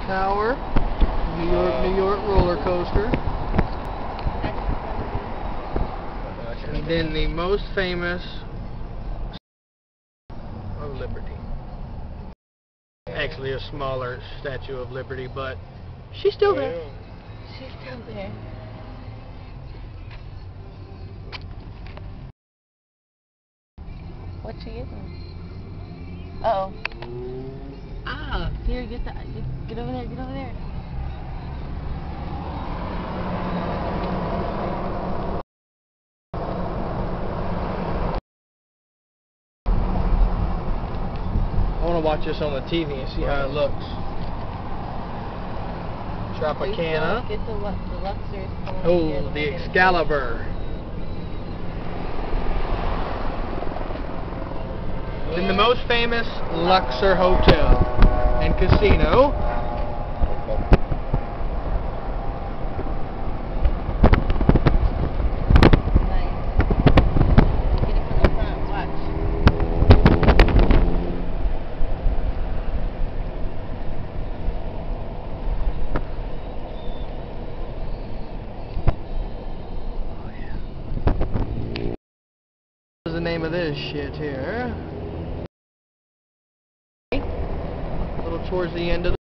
Tower, New York roller coaster. And then the most famous of Liberty. Actually a smaller Statue of Liberty, but she's still there. She's still there. What she getting? Uh oh. Ah. Here, get over there, get over there. I want to watch this on the TV and see how it looks. Tropicana. Get the Luxor. Oh, the Excalibur. Then the most famous Luxor Hotel and Casino. What's the name of this shit here? A little towards the end of the